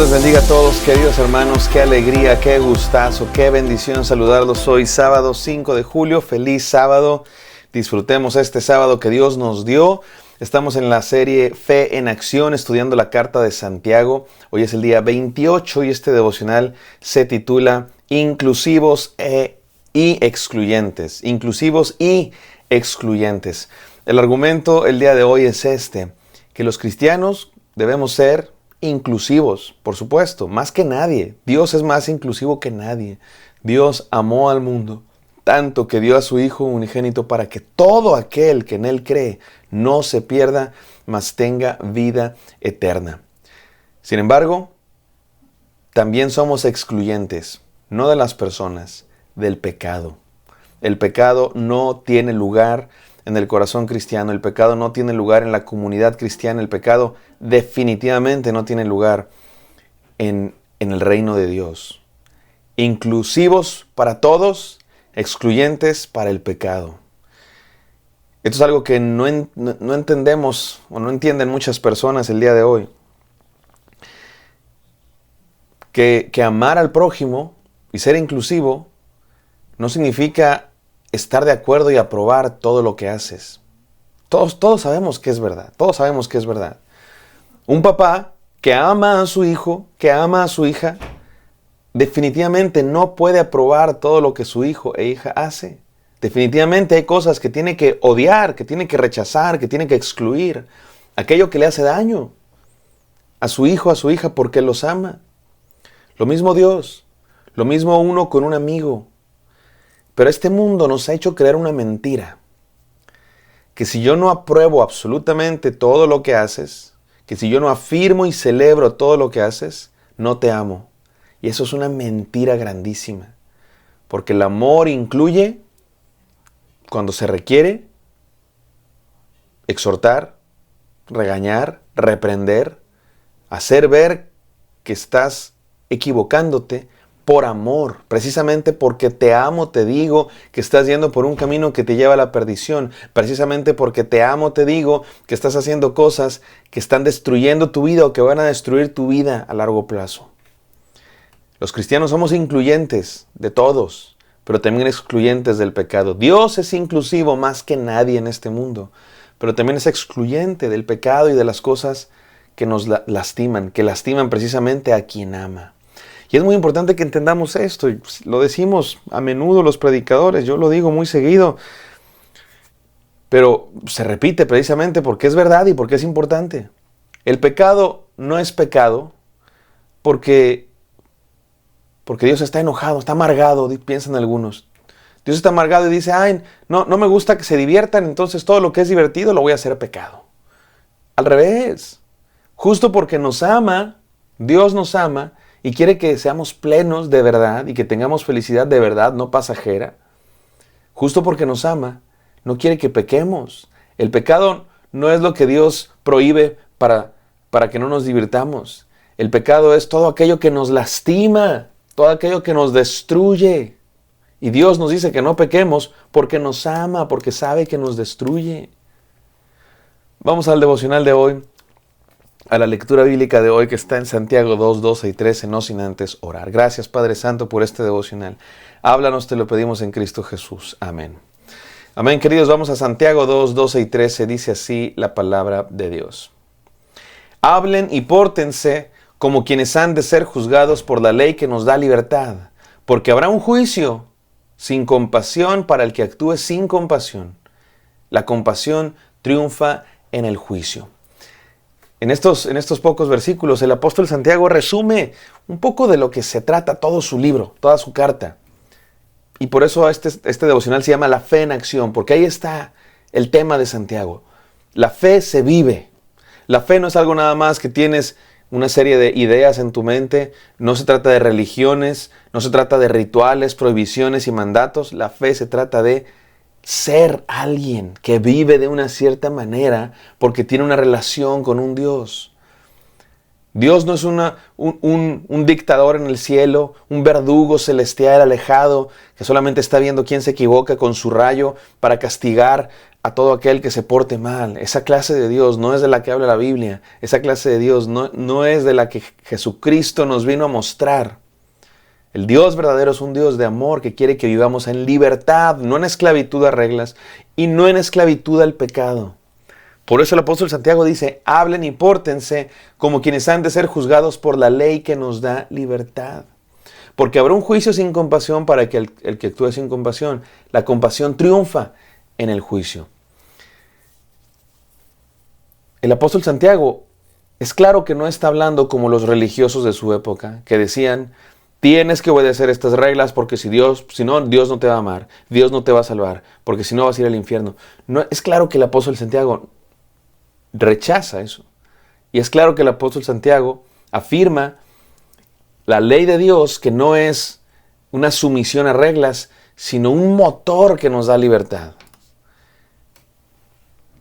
les bendiga a todos, queridos hermanos. Qué alegría, qué gustazo, qué bendición saludarlos hoy, sábado 5 de julio. Feliz sábado. Disfrutemos este sábado que Dios nos dio. Estamos en la serie Fe en Acción, estudiando la carta de Santiago. Hoy es el día 28 y este devocional se titula Inclusivos y excluyentes. Inclusivos y excluyentes. El argumento el día de hoy es que los cristianos debemos ser inclusivos, por supuesto, más que nadie. Dios es más inclusivo que nadie. Dios amó al mundo tanto que dio a su Hijo unigénito para que todo aquel que en Él cree no se pierda, mas tenga vida eterna. Sin embargo, también somos excluyentes, no de las personas, del pecado. El pecado no tiene lugar en el corazón cristiano, el pecado no tiene lugar en la comunidad cristiana, el pecado definitivamente no tiene lugar en el reino de Dios. Inclusivos para todos, excluyentes para el pecado. Esto es algo que no entendemos o no entienden muchas personas el día de hoy. Que amar al prójimo y ser inclusivo no significa estar de acuerdo y aprobar todo lo que haces. Todos sabemos que es verdad. Todos sabemos que es verdad. Un papá que ama a su hijo, que ama a su hija, definitivamente no puede aprobar todo lo que su hijo e hija hace. Definitivamente hay cosas que tiene que odiar, que tiene que rechazar, que tiene que excluir. Aquello que le hace daño a su hijo, a su hija, porque los ama. Lo mismo Dios, lo mismo uno con un amigo. Pero este mundo nos ha hecho creer una mentira. Que si yo no apruebo absolutamente todo lo que haces, que si yo no afirmo y celebro todo lo que haces, no te amo. Y eso es una mentira grandísima. Porque el amor incluye, cuando se requiere, exhortar, regañar, reprender, hacer ver que estás equivocándote por amor. Precisamente porque te amo te digo que estás yendo por un camino que te lleva a la perdición. Precisamente porque te amo te digo que estás haciendo cosas que están destruyendo tu vida o que van a destruir tu vida a largo plazo. Los cristianos somos incluyentes de todos, pero también excluyentes del pecado. Dios es inclusivo más que nadie en este mundo, pero también es excluyente del pecado y de las cosas que nos lastiman, que lastiman precisamente a quien ama. Y es muy importante que entendamos esto, y lo decimos a menudo los predicadores, yo lo digo muy seguido, pero se repite precisamente porque es verdad y porque es importante. El pecado no es pecado porque Dios está enojado, está amargado, piensan algunos. Dios está amargado y dice, no me gusta que se diviertan, entonces todo lo que es divertido lo voy a hacer pecado. Al revés, justo porque nos ama, Dios nos ama, y quiere que seamos plenos de verdad y que tengamos felicidad de verdad, no pasajera. Justo porque nos ama, no quiere que pequemos. El pecado no es lo que Dios prohíbe para que no nos divirtamos. El pecado es todo aquello que nos lastima, todo aquello que nos destruye. Y Dios nos dice que no pequemos porque nos ama, porque sabe que nos destruye. Vamos al devocional de hoy. A la lectura bíblica de hoy que está en Santiago 2, 12 y 13, no sin antes orar. Gracias, Padre Santo, por este devocional. Háblanos, te lo pedimos en Cristo Jesús. Amén. Amén, queridos. Vamos a Santiago 2, 12 y 13. Dice así la palabra de Dios. Hablen y pórtense como quienes han de ser juzgados por la ley que nos da libertad, porque habrá un juicio sin compasión para el que actúe sin compasión. La compasión triunfa en el juicio. En estos pocos versículos, el apóstol Santiago resume un poco de lo que se trata todo su libro, toda su carta. Y por eso este devocional se llama La Fe en Acción, porque ahí está el tema de Santiago. La fe se vive. La fe no es algo nada más que tienes una serie de ideas en tu mente. No se trata de religiones, no se trata de rituales, prohibiciones y mandatos. La fe se trata de ser alguien que vive de una cierta manera porque tiene una relación con un Dios. Dios no es un dictador en el cielo, un verdugo celestial alejado que solamente está viendo quién se equivoca con su rayo para castigar a todo aquel que se porte mal. Esa clase de Dios no es de la que habla la Biblia. Esa clase de Dios no es de la que Jesucristo nos vino a mostrar. El Dios verdadero es un Dios de amor que quiere que vivamos en libertad, no en esclavitud a reglas y no en esclavitud al pecado. Por eso el apóstol Santiago dice, hablen y pórtense como quienes han de ser juzgados por la ley que nos da libertad. Porque habrá un juicio sin compasión para que el que actúe sin compasión. La compasión triunfa en el juicio. El apóstol Santiago es claro que no está hablando como los religiosos de su época, que decían, tienes que obedecer estas reglas porque si no, Dios no te va a amar, Dios no te va a salvar, porque si no vas a ir al infierno. No, es claro que el apóstol Santiago rechaza eso. Y es claro que el apóstol Santiago afirma la ley de Dios que no es una sumisión a reglas, sino un motor que nos da libertad.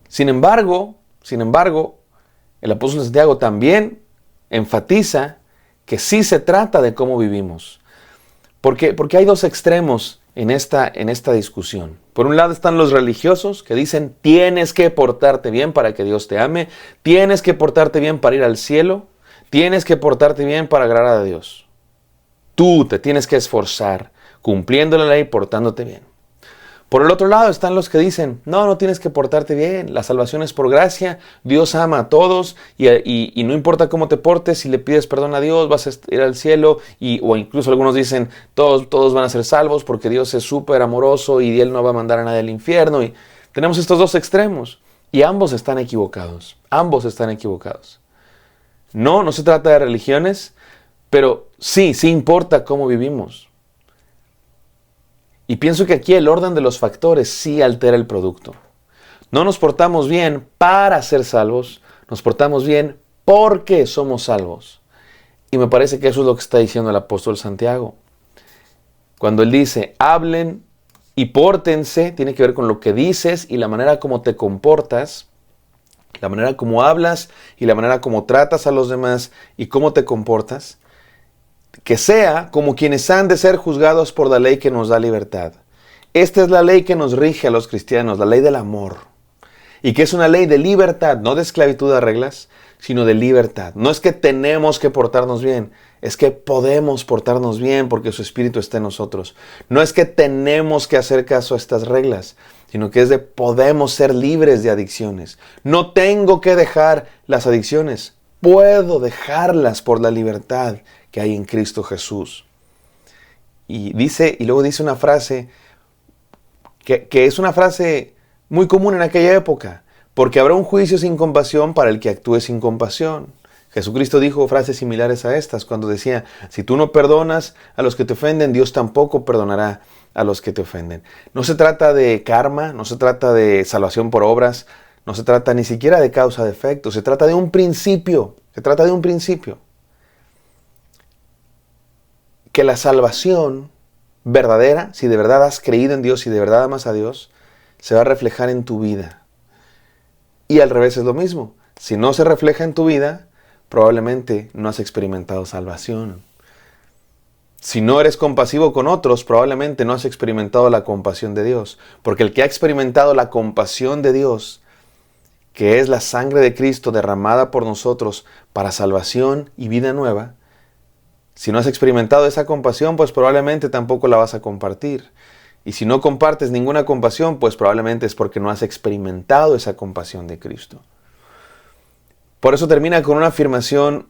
Sin embargo, el apóstol Santiago también enfatiza que sí se trata de cómo vivimos. Porque hay dos extremos en esta discusión. Por un lado están los religiosos que dicen tienes que portarte bien para que Dios te ame, tienes que portarte bien para ir al cielo, tienes que portarte bien para agradar a Dios. Tú te tienes que esforzar cumpliendo la ley, portándote bien. Por el otro lado están los que dicen, no tienes que portarte bien, la salvación es por gracia, Dios ama a todos y no importa cómo te portes, si le pides perdón a Dios vas a ir al cielo o incluso algunos dicen, todos van a ser salvos porque Dios es súper amoroso y Él no va a mandar a nadie al infierno. Y tenemos estos dos extremos y ambos están equivocados, No se trata de religiones, pero sí importa cómo vivimos. Y pienso que aquí el orden de los factores sí altera el producto. No nos portamos bien para ser salvos, nos portamos bien porque somos salvos. Y me parece que eso es lo que está diciendo el apóstol Santiago. Cuando él dice, hablen y pórtense, tiene que ver con lo que dices y la manera como te comportas, la manera como hablas y la manera como tratas a los demás y cómo te comportas. Que sea como quienes han de ser juzgados por la ley que nos da libertad. Esta es la ley que nos rige a los cristianos, la ley del amor. Y que es una ley de libertad, no de esclavitud a reglas, sino de libertad. No es que tenemos que portarnos bien, es que podemos portarnos bien porque su Espíritu está en nosotros. No es que tenemos que hacer caso a estas reglas, sino que es de podemos ser libres de adicciones. No tengo que dejar las adicciones, puedo dejarlas por la libertad que hay en Cristo Jesús. Y luego dice una frase que es una frase muy común en aquella época, porque habrá un juicio sin compasión para el que actúe sin compasión. Jesucristo dijo frases similares a estas cuando decía, si tú no perdonas a los que te ofenden, Dios tampoco perdonará a los que te ofenden. No se trata de karma, no se trata de salvación por obras, no se trata ni siquiera de causa de efecto, se trata de un principio, que la salvación verdadera, si de verdad has creído en Dios, si de verdad amas a Dios, se va a reflejar en tu vida. Y al revés es lo mismo. Si no se refleja en tu vida, probablemente no has experimentado salvación. Si no eres compasivo con otros, probablemente no has experimentado la compasión de Dios. Porque el que ha experimentado la compasión de Dios, que es la sangre de Cristo derramada por nosotros para salvación y vida nueva, si no has experimentado esa compasión, pues probablemente tampoco la vas a compartir. Y si no compartes ninguna compasión, pues probablemente es porque no has experimentado esa compasión de Cristo. Por eso termina con una afirmación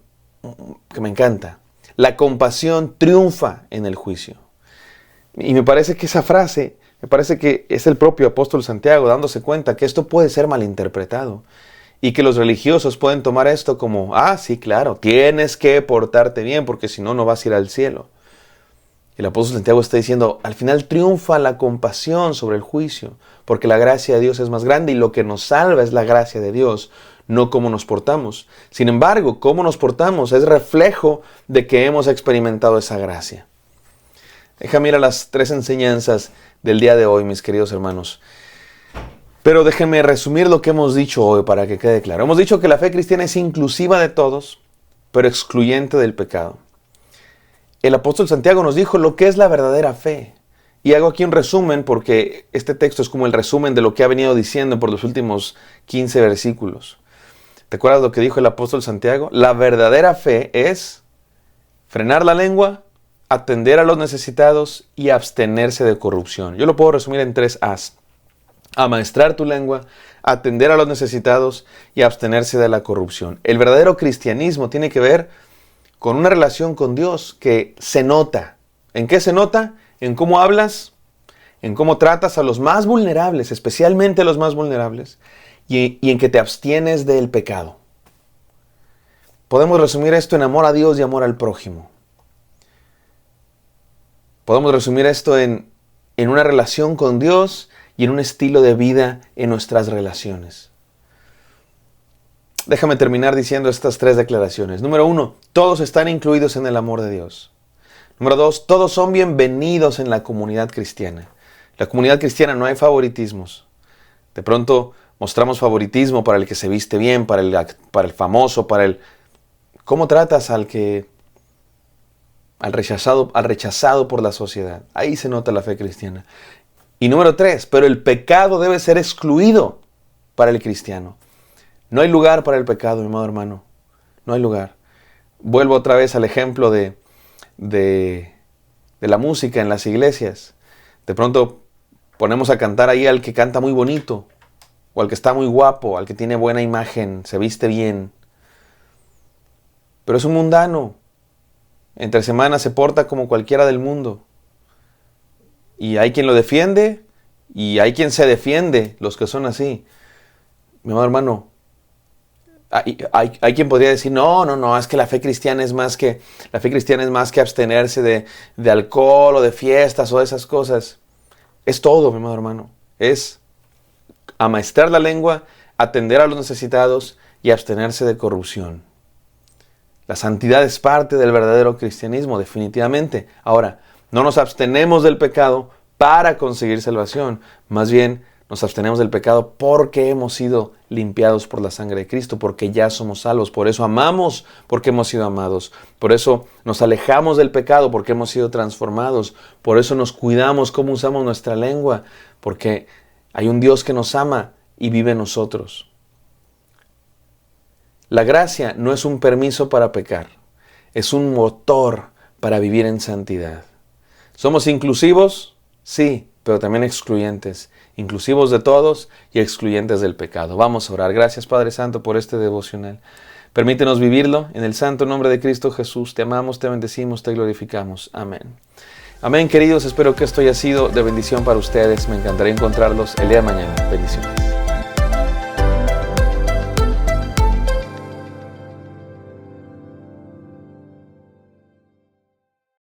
que me encanta. La compasión triunfa en el juicio. Y me parece que esa frase, que es el propio apóstol Santiago dándose cuenta que esto puede ser malinterpretado. Y que los religiosos pueden tomar esto como, sí, claro, tienes que portarte bien porque si no, no vas a ir al cielo. El apóstol Santiago está diciendo, al final triunfa la compasión sobre el juicio, porque la gracia de Dios es más grande y lo que nos salva es la gracia de Dios, no cómo nos portamos. Sin embargo, cómo nos portamos es reflejo de que hemos experimentado esa gracia. Déjame ir a las 3 enseñanzas del día de hoy, mis queridos hermanos. Pero déjenme resumir lo que hemos dicho hoy para que quede claro. Hemos dicho que la fe cristiana es inclusiva de todos, pero excluyente del pecado. El apóstol Santiago nos dijo lo que es la verdadera fe. Y hago aquí un resumen porque este texto es como el resumen de lo que ha venido diciendo por los últimos 15 versículos. ¿Te acuerdas lo que dijo el apóstol Santiago? La verdadera fe es frenar la lengua, atender a los necesitados y abstenerse de corrupción. Yo lo puedo resumir en 3 A's. Amaestrar tu lengua, atender a los necesitados y abstenerse de la corrupción. El verdadero cristianismo tiene que ver con una relación con Dios que se nota. ¿En qué se nota? En cómo hablas, en cómo tratas a los más vulnerables, especialmente a los más vulnerables, y en que te abstienes del pecado. Podemos resumir esto en amor a Dios y amor al prójimo. Podemos resumir esto en una relación con Dios y en un estilo de vida en nuestras relaciones. Déjame terminar diciendo estas 3 declaraciones. Número 1, todos están incluidos en el amor de Dios. Número 2, todos son bienvenidos en la comunidad cristiana. En la comunidad cristiana no hay favoritismos. De pronto mostramos favoritismo para el que se viste bien, para el famoso, para el... ¿Cómo tratas al rechazado por la sociedad? Ahí se nota la fe cristiana. Y número 3, pero el pecado debe ser excluido para el cristiano. No hay lugar para el pecado, mi amado hermano. No hay lugar. Vuelvo otra vez al ejemplo de la música en las iglesias. De pronto ponemos a cantar ahí al que canta muy bonito, o al que está muy guapo, al que tiene buena imagen, se viste bien. Pero es un mundano. Entre semana se porta como cualquiera del mundo. Y hay quien lo defiende y hay quien se defiende, los que son así. Mi amado hermano, hay quien podría decir, no, es que la fe cristiana es más que abstenerse de alcohol o de fiestas o de esas cosas. Es todo, mi amado hermano. Es amaestrar la lengua, atender a los necesitados y abstenerse de corrupción. La santidad es parte del verdadero cristianismo, definitivamente. Ahora, no nos abstenemos del pecado para conseguir salvación. Más bien, nos abstenemos del pecado porque hemos sido limpiados por la sangre de Cristo, porque ya somos salvos. Por eso amamos, porque hemos sido amados. Por eso nos alejamos del pecado, porque hemos sido transformados. Por eso nos cuidamos cómo usamos nuestra lengua, porque hay un Dios que nos ama y vive en nosotros. La gracia no es un permiso para pecar, es un motor para vivir en santidad. ¿Somos inclusivos? Sí, pero también excluyentes. Inclusivos de todos y excluyentes del pecado. Vamos a orar. Gracias, Padre Santo, por este devocional. Permítenos vivirlo en el santo nombre de Cristo Jesús. Te amamos, te bendecimos, te glorificamos. Amén. Amén, queridos. Espero que esto haya sido de bendición para ustedes. Me encantaría encontrarlos el día de mañana. Bendiciones.